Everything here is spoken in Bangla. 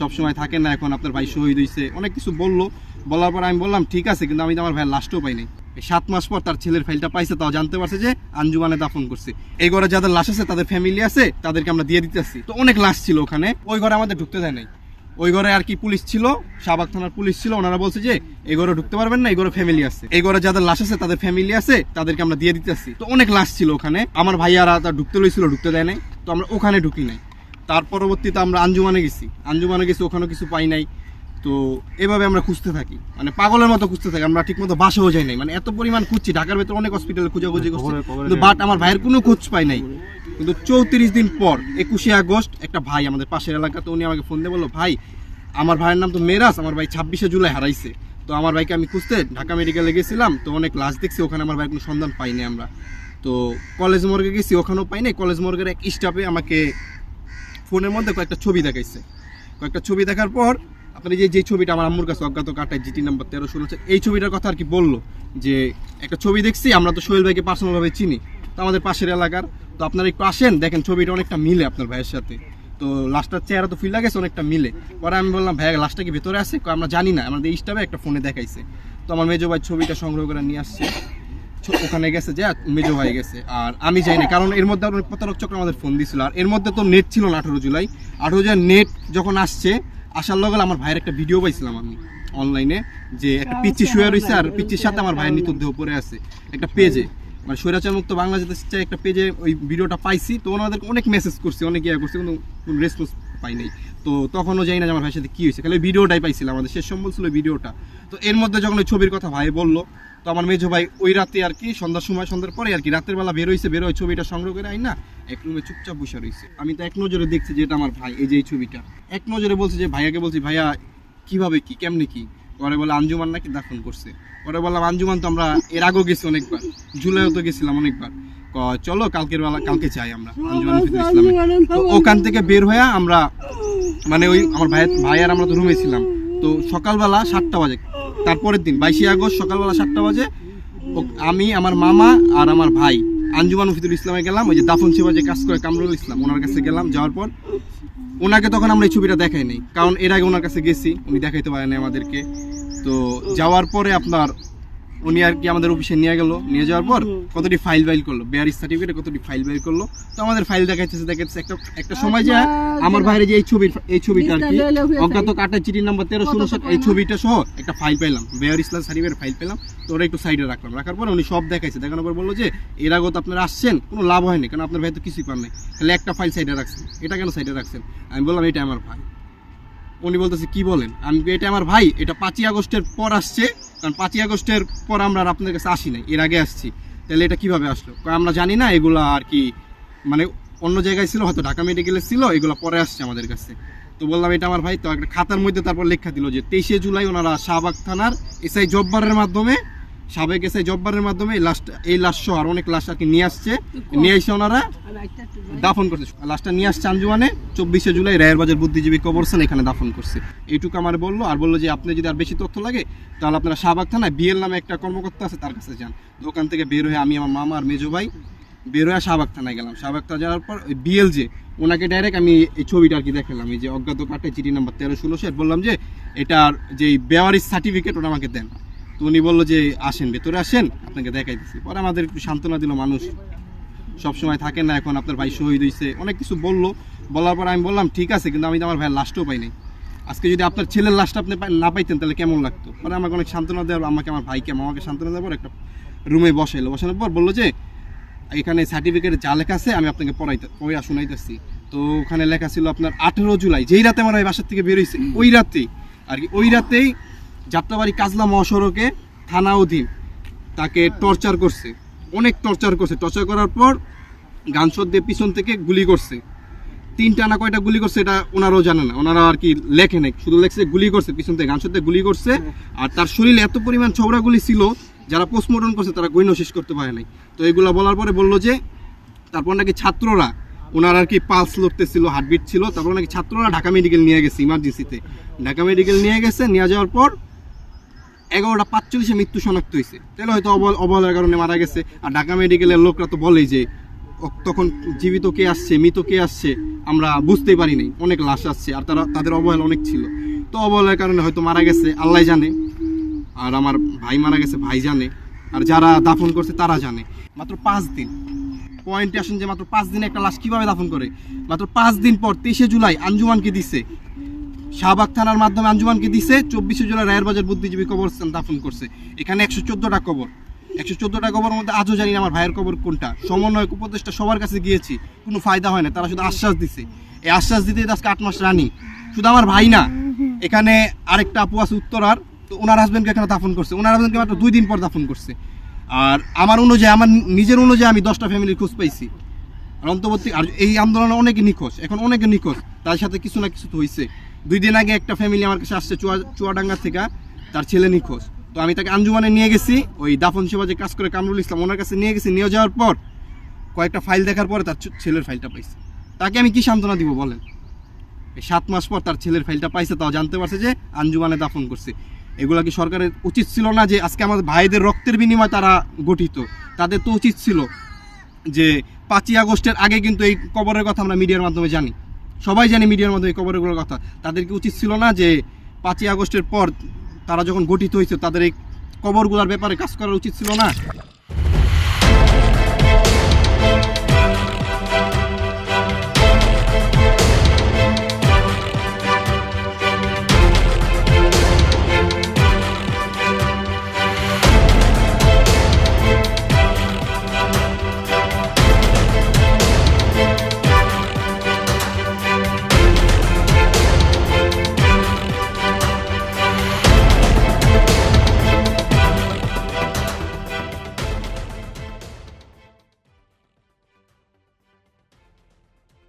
সবসময় থাকেন না, এখন আপনার ভাই শহীদ হয়েছে, অনেক কিছু বললো। বলার পর আমি বললাম ঠিক আছে, কিন্তু আমি তো আমার ভাইয়ের লাশটাও পাই নাই। 7 মাস পর তার ছেলের ফাইলটা পাইছে, তাও জানতে পারছে যে আঞ্জুমানে দাফন করছে। এই ঘরে যাদের লাশ আছে, তাদের ফ্যামিলি আছে, তাদেরকে আমরা দিয়ে দিতেছি। তো অনেক লাশ ছিল ওখানে, ওই ঘরে আমাদের ঢুকতে দেয় নাই। ওই ঘরে আর কি পুলিশ ছিল, শাহবাগ থানার পুলিশ ছিল, ওনারা বলছে যে এই ঘরে ঢুকতে পারবেন না, এই ঘরে ফ্যামিলি আছে। এই ঘরে যাদের লাশ আছে, তাদের ফ্যামিলি আছে, তাদেরকে আমরা দিয়ে দিতেছি। তো অনেক লাশ ছিল ওখানে, আমার ভাইয়ারা তা ঢুকতে লইছিল, ঢুকতে দেয় নাই। তো আমরা ওখানে ঢুকি নাই। তার পরবর্তীতে আমরা আঞ্জুমানে গেছি, ওখানেও কিছু পাই নাই। তো এভাবে আমরা খুঁজতে থাকি, মানে পাগলের মতো খুঁজতে থাকি। আমরা ঠিক মতো বাসাও যাই নাই, মানে এত পরিমাণ খুঁজছি। ঢাকার ভেতরে অনেক হসপিটালে খোঁজাখুঁজি করছি, কিন্তু বাট আমার ভাইয়ের কোনো খোঁজ পাই নাই। কিন্তু 34 দিন পর 21শে আগস্ট একটা ভাই আমাদের পাশের এলাকাতে, উনি আমাকে ফোন দিয়ে বললো, ভাই আমার ভাইয়ের নাম তো মেরাজ, আমার ভাই 26শে জুলাই হারাইছে। তো আমার ভাইকে আমি খুঁজতে ঢাকা মেডিকেলে গেছিলাম, তো অনেক লাশ দেখছি ওখানে, আমার ভাইয়ের কোনো সন্ধান পাইনি আমরা। তো কলেজ মর্গে গেছি, ওখানেও পাই নাই। কলেজ মর্গের এক স্টাফে আমাকে ফোনের মধ্যে কয়েকটা ছবি দেখাইছে। কয়েকটা ছবি দেখার পর আপনার যে ছবিটা আমার আম্মুর কাছে অজ্ঞাত কাটায় জিটি নাম্বার 1316, এই ছবিটার কথা আর কি বললো, যে একটা ছবি দেখছি, আমরা তো সোহেল ভাইকে পার্সোনালভাবে চিনি, তো আমাদের পাশের এলাকার, তো আপনারা একটু আসেন, দেখেন ছবিটা অনেকটা মিলে আপনার ভাইয়ের সাথে। তো লাস্টটার চেহারা তো ফিল গেছে, অনেকটা মিলে। পরে আমি বললাম, ভাইয়া লাস্টটা কি ভেতরে আছে? আমরা জানি না, আমাদের স্টাফে একটা ফোনে দেখাইছে। তো আমার মেজো ভাই ছবিটা সংগ্রহ করে নিয়ে আসছে, ওখানে গেছে যে মেজো ভাই গেছে, আর আমি যাই না। কারণ এর মধ্যে অনেক প্রতারক চক্র আমাদের ফোন দিছিল, আর এর মধ্যে তো নেট ছিল না। 18 জুলাই নেট যখন আসার লগে আমার ভাইয়ের একটা ভিডিও পাইছিলাম আমি অনলাইনে, যে একটা পিচ্চি শুয়ে রয়েছে, আর পিচ্চির সাথে আমার ভাইয়ের মৃতদেহ পড়ে আছে একটা পেজে, মানে স্বৈরাচার মুক্ত বাংলাদেশের একটা পেজে ওই ভিডিওটা পাইছি। তো ওনাদেরকে অনেক মেসেজ করছি, অনেক ইয়ে করছি, কিন্তু কোনো রেসপন্স পাই নাই। তো তখনও জানি না যে আমার ভাইয়ের সাথে কী হয়েছে, খালি ওই ভিডিওটাই পাইছিলাম, আমাদের শেষ সম্বল ছিল ওই ভিডিওটা। তো এর মধ্যে যখন ওই ছবির কথা ভাই বললো, তো আমার মেজো ভাই ওই রাতে আর কি সন্ধ্যার পরে আর কি রাতের বেলা বের হয়ে ছবিটা সংগ্রহ করে আই না, এক রুমে চুপচাপ বসে রয়েছে। আমি তো এক নজরে দেখছি যে এটা আমার ভাই, এই যে এই ছবিটা এক নজরে বলছি, যে ভাইয়াকে বলছি, ভাইয়া কিভাবে কি কেমনে কি? পরে বলে আঞ্জুমান নাকি দাফন করছে। পরে বললাম, আঞ্জুমান তো আমরা এর আগেও গেছি অনেকবার, জুলাইও তো গেছিলাম অনেকবার। চলো কালকে যাই আমরা আঞ্জুমান ইসলামে। তো ওখান থেকে বের হয়ে আমরা, মানে ওই আমার ভাই আর আমরা তো রুমে ছিলাম। তো সকালবেলা 7টা বাজে, তারপরের দিন 22শে আগস্ট সকালবেলা 7টা বাজে আমি, আমার মামা আর আমার ভাই আঞ্জুমান মুফিদুল ইসলামে গেলাম। ওই যে দাফন সেবা যে কাজ করে কামরুল ইসলাম, ওনার কাছে গেলাম। যাওয়ার পর ওনাকে তখন আমরা এই ছবিটা দেখাই নাই, কারণ এর আগে ওনার কাছে গেছি, উনি দেখাইতে পারেন আমাদেরকে। তো যাওয়ার পরে আপনার উনি আর কি আমাদের অফিসে নিয়ে গেল। নিয়ে যাওয়ার পর কতটি ফাইল করলো, বেয়ারিশ সার্টিফিকেটে কতটি ফাইল করলো। তো আমাদের ফাইল দেখাইতেছে একটা সময় যায় আমার ভাইয়ের যে এই ছবিটা আর কি অজ্ঞাত কাটা চিঠি নাম্বার 1316, এই ছবিটা সহ একটা ফাইল পাইলাম, বেয়ারিশ সার্টিফিকেট ফাইল পেলাম। তো ওরা একটু সাইডে রাখলাম। রাখার পর উনি সব দেখাইছে, দেখানোর পর বললো যে এর আগে তো আপনারা আসছেন, কোনো লাভ হয়নি, কারণ আপনার ভাই তো কিছুই পান নাই, তাহলে একটা ফাইল সাইডে রাখছেন, এটা কেন সাইডে রাখছেন? আমি বললাম, এটা আমার ভাই। উনি বলতেছে, কি বলেন? আমি এটা আমার ভাই, এটা 5ই আগস্টের পর আসছে, কারণ 5ই আগস্টের পর আমরা আপনাদের কাছে আসি নাই, এর আগে আসছি, তাহলে এটা কিভাবে আসলো? আমরা জানি না, এগুলো আর কি মানে অন্য জায়গায় ছিল, হয়তো ঢাকা মেডিকেলে ছিল, এগুলো পরে আসছে আমাদের কাছে। তো বললাম, এটা আমার ভাই। তো একটা খাতার মধ্যে তারপর লেখা দিল যে 23শে জুলাই ওনারা শাহবাগ থানার এসআই জব্বারের মাধ্যমে, সাবেক এসআই জব্বারের মাধ্যমে এই লাশ সহ আর অনেক লাশ আর কি নিয়ে এসে ওনারা দাফন করছে। লাশটা নিয়ে আসছে আঞ্জুমানে 24শে জুলাই রায়ের বাজার বুদ্ধিজীবী কবরস্থান, এখানে দাফন করছে। এইটুকু আমার বললো। আর বললো যে আপনি যদি আর বেশি তথ্য লাগে, তাহলে আপনারা শাহবাগ থানায় বিএল নামে একটা কর্মকর্তা আছে, তার কাছে যান। দোকান থেকে বের হয়ে আমি, আমার মামা আর মেজো ভাই বের হয়ে শাহবাগ থানায় গেলাম। শাহবাগ থানা যাওয়ার পর ওই বিএল যে ওনাকে ডাইরেক্ট আমি এই ছবিটা আর কি দেখালাম, এই যে অজ্ঞাত কাটে চিঠি নাম্বার 1316, বললাম যে এটার যে বেওয়ারিশ সার্টিফিকেট ওটা আমাকে দেন। তো উনি বললো যে আসেন, ভেতরে আসেন, আপনাকে দেখাই দিচ্ছি। পরে আমাদের একটু সান্ত্বনা দিল, মানুষ সবসময় থাকেন না, এখন আপনার ভাই শহীদ হয়েছে, অনেক কিছু বললো। বলার পর আমি বললাম ঠিক আছে, কিন্তু আমি তো আমার ভাইয়ের লাশটাও পাই নাই। আজকে যদি আপনার ছেলের লাশটা আপনি না পাইতেন, তাহলে কেমন লাগতো? পরে আমাকে অনেক সান্ত্বনা দেওয়ার, আমার ভাইকে মামাকে সান্ত্বনা দেওয়ার পর একটা রুমে বসানোর পর বললো যে এখানে সার্টিফিকেটে যা লেখা আছে আমি আপনাকে পড়া শোনাইতেছি। তো ওখানে লেখা ছিল আপনার 18 জুলাই, যেই রাতে আমার ভাই বাসার থেকে বেরোইছে, ওই রাতেই আর কি, ওই রাতেই যাত্রাবাড়ি কাজলা মহাসড়কে থানা অধীন তাকে টর্চার করছে, অনেক টর্চার করছে। টর্চার করার পর গানশট দিয়ে পিছন থেকে গুলি করছে, 3টা না কয়টা গুলি করছে এটা ওনারাও জানে না, ওনারা আর কি লেখে নাই, শুধু লেখছে গুলি করছে, পিছন থেকে গানশট দিয়ে গুলি করছে। আর তার শরীরে এত পরিমাণ ছোবড়া গুলি ছিল, যারা পোস্টমর্টম করছে তারা গইন শেষ করতে পারে নাই। তো এগুলো বলার পরে বললো যে তারপর নাকি ছাত্ররা, ওনার আর কি পালস লড়তেছিল, হার্টবিট ছিল, তারপর নাকি ছাত্ররা ঢাকা মেডিকেল নিয়ে গেছে, ইমার্জেন্সিতে ঢাকা মেডিকেল নিয়ে গেছে। নিয়ে যাওয়ার পর 11:45 মৃত্যু শনাক্ত হয়েছে, তাহলে হয়তো অবহেলার কারণে মারা গেছে। আর ঢাকা মেডিকেলের লোকরা তো বলেই যে তখন জীবিত কে আসছে মৃত কে আসছে আমরা বুঝতেই পারি নাই, অনেক লাশ আসছে আর তাদের অবহেলা অনেক ছিল। তো অবহেলার কারণে হয়তো মারা গেছে আল্লাহ জানে, আর আমার ভাই মারা গেছে ভাই জানে, আর যারা দাফন করছে তারা জানে। মাত্র 5 দিন, পয়েন্টে আসেন যে মাত্র 5 দিনে একটা লাশ কিভাবে দাফন করে। মাত্র 5 দিন পর 23শে জুলাই আঞ্জুমানকে দিছে, শাহবাগ থানার মাধ্যমে আঞ্জুমানকে দিছে। 24শে জুলাই রায়ের বাজার বুদ্ধিজীবী কবরস্থান দাফন করছে। এখানে 114টা কবর, 114টা কবরের মধ্যে আজও জানি না আমার ভাইয়ের কবর কোনটা। সমন্বয়ক উপদেষ্টা সবার কাছে গিয়েছি, কোনো ফায়দা হয় না, তারা শুধু আশ্বাস দিছে। এই আশ্বাস দিতে আজকে 8 মাস রানিং। শুধু আমার ভাই না, এখানে আরেকটা আপু আছে উত্তরার, তো ওনার হাজবেন্ডকে এখানে দাফন করছে, ওনার হাজবেন্ডকে মাত্র 2 দিন পর দাফন করছে। আর আমার অনুযায়ী, আমার নিজের অনুযায়ী আমি 10টা ফ্যামিলির খোঁজ পাইছি। আর অন্তর্বর্তী, আর এই আন্দোলনে অনেকে নিখোঁজ, এখন অনেকে নিখোঁজ, তার সাথে কিছু না কিছু তো হয়েছে। 2 দিন আগে একটা ফ্যামিলি আমার কাছে আসছে চুয়াডাঙ্গা থেকে, তার ছেলে নিখোঁজ। তো আমি তাকে আঞ্জুমানে নিয়ে গেছি, ওই দাফন সেবা যে কাজ করে কামরুল ইসলাম, ওনার কাছে নিয়ে গেছি। নিয়ে যাওয়ার পর কয়েকটা ফাইল দেখার পরে তার ছেলের ফাইলটা পাইছে। তাকে আমি কি সান্ত্বনা দিব বলেন? 7 মাস পর তার ছেলের ফাইলটা পাইছে, তাও জানতে পারছে যে আঞ্জুমানে দাফন করছে। এগুলা কি সরকারের উচিত ছিল না যে আজকে আমাদের ভাইদের রক্তের বিনিময়ে তারা গঠিত? তাদের তো উচিত ছিল যে 5ই আগস্টের আগে, কিন্তু এই কবরের কথা আমরা মিডিয়ার মাধ্যমে জানি, সবাই জানি মিডিয়ার মাধ্যমে এই কবরের কথা। তাদেরকে উচিত ছিল না যে 5ই আগস্টের পর তারা যখন গঠিত হয়েছে তাদের এই কবরগুলোর ব্যাপারে কাজ করা উচিত ছিল না?